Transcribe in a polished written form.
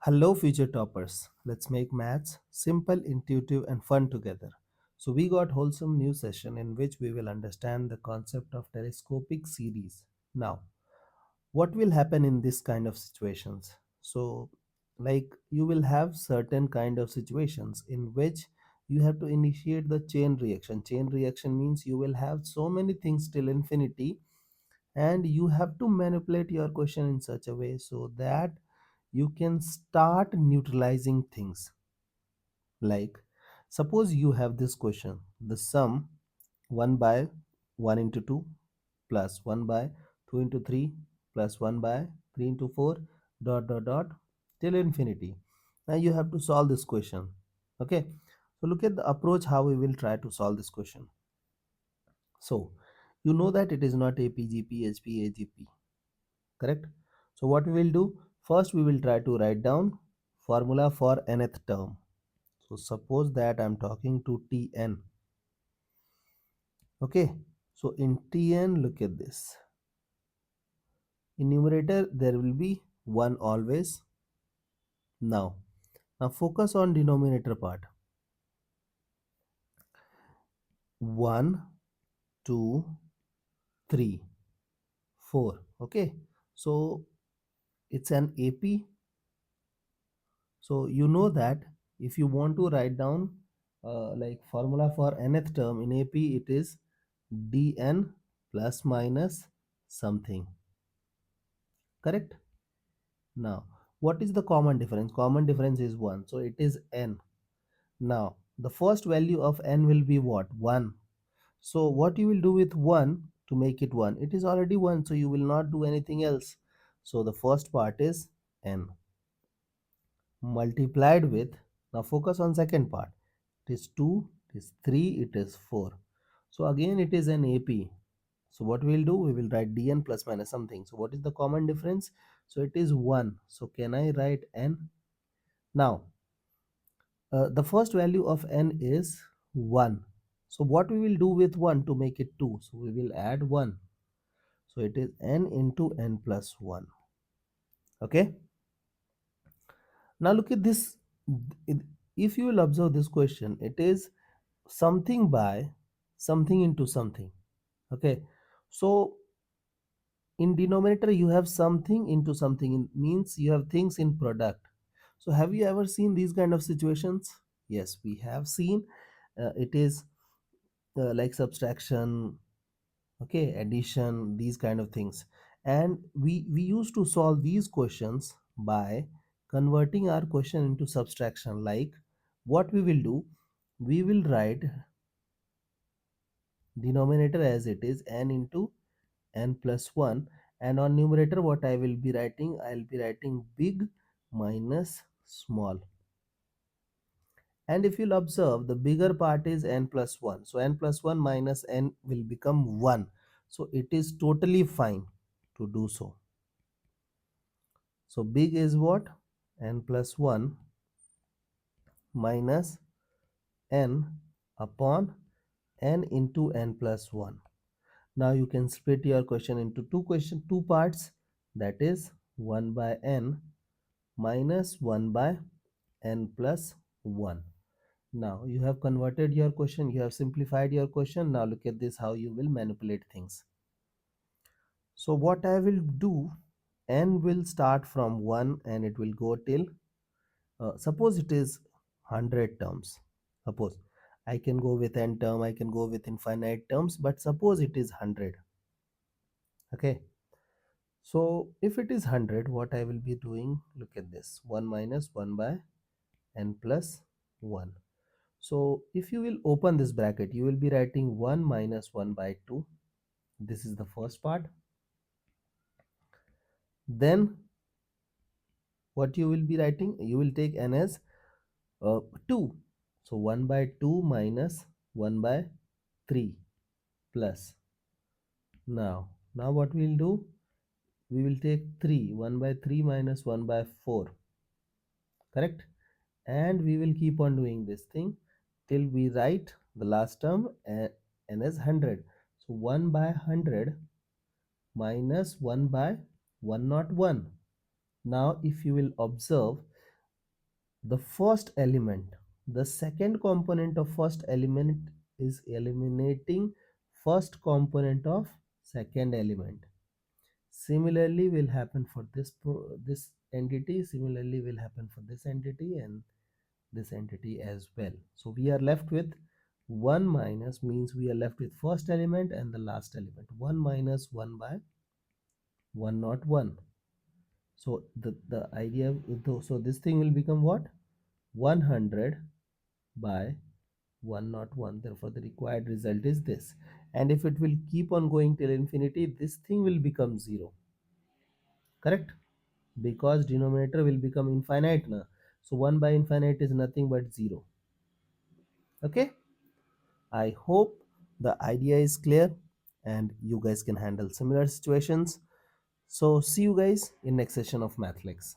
Hello, future toppers. Let's make maths simple, intuitive, and fun together. So, we got wholesome new session in which we will understand the concept of telescopic series. Now, what will happen in this kind of situations? So, like you will have certain kind of situations in which you have to initiate the chain reaction. Chain reaction means you will have so many things till infinity, and you have to manipulate your question in such a way so that you can start neutralizing things. Like, suppose you have this question, the sum 1 by 1 into 2 plus 1 by 2 into 3 plus 1 by 3 into 4 dot dot dot till infinity. Now you have to solve this question. Okay, so look at the approach how we will try to solve this question. So you know that it is not APGP, HP, AGP, correct? So what we will do, first we will try to write down formula for nth term. So suppose that I'm talking to Tn. Okay, so in Tn, look at this. In numerator there will be 1 always. Now focus on denominator part. 1, 2, 3, 4. Okay, so it's an AP. So you know that if you want to write down like formula for nth term in AP, it is dn plus minus something, correct? Now what is the common difference? Common difference is 1, so it is n. Now the first value of n will be what? 1. So what you will do with 1 to make it 1? It is already 1, so you will not do anything else. So the first part is n multiplied with, now focus on second part, it is 2, it is 3, it is 4. So again it is an AP. So what we will do, we will write dn plus minus something. So what is the common difference? So it is 1. So can I write n? Now the first value of n is 1. So what we will do with 1 to make it 2? So we will add 1. So it is n into n plus 1. Okay. Now look at this. If you will observe this question, it is something by something into something. Okay, so in denominator you have something into something, means you have things in product. So have you ever seen these kind of situations? Yes, we have seen. It is like subtraction, okay, addition, these kind of things. And we used to solve these questions by converting our question into subtraction. Like, what we will do, we will write denominator as it is n into n plus 1, and on numerator what I will be writing, I'll be writing big minus small. And if you'll observe, the bigger part is n plus 1, so n plus 1 minus n will become 1. So it is totally fine to do so. So big is what? N plus 1 minus n upon n into n plus 1. Now you can split your question into two parts, that is 1 by n minus 1 by n plus 1. Now you have converted your question, you have simplified your question. Now look at this, how you will manipulate things. So what I will do, n will start from 1 and it will go till suppose it is 100 terms. Suppose I can go with n term, I can go with infinite terms, but suppose it is 100. Okay, so if it is 100, what I will be doing, look at this, 1 minus 1 by n plus 1. So if you will open this bracket, you will be writing 1 minus 1 by 2. This is the first part. Then what you will be writing, you will take n as 2. So 1 by 2 minus 1 by 3 plus. Now what we will do, we will take 3. 1 by 3 minus 1 by 4. Correct? And we will keep on doing this thing till we write the last term n as 100. So 1 by 100 minus 1 by 101. Now if you will observe, the first element, the second component of first element is eliminating first component of second element. Similarly will happen for this entity, similarly will happen for this entity and this entity as well. So we are left with 1 minus, means we are left with first element and the last element. 1 minus 1 by 1 not 1. So the idea, so this thing will become what? 100 by 1 not 1. Therefore the required result is this. And if it will keep on going till infinity, this thing will become 0. Correct? Because denominator will become infinite now. So 1 by infinite is nothing but 0. Okay? I hope the idea is clear and you guys can handle similar situations. So see you guys in next session of Mathlex.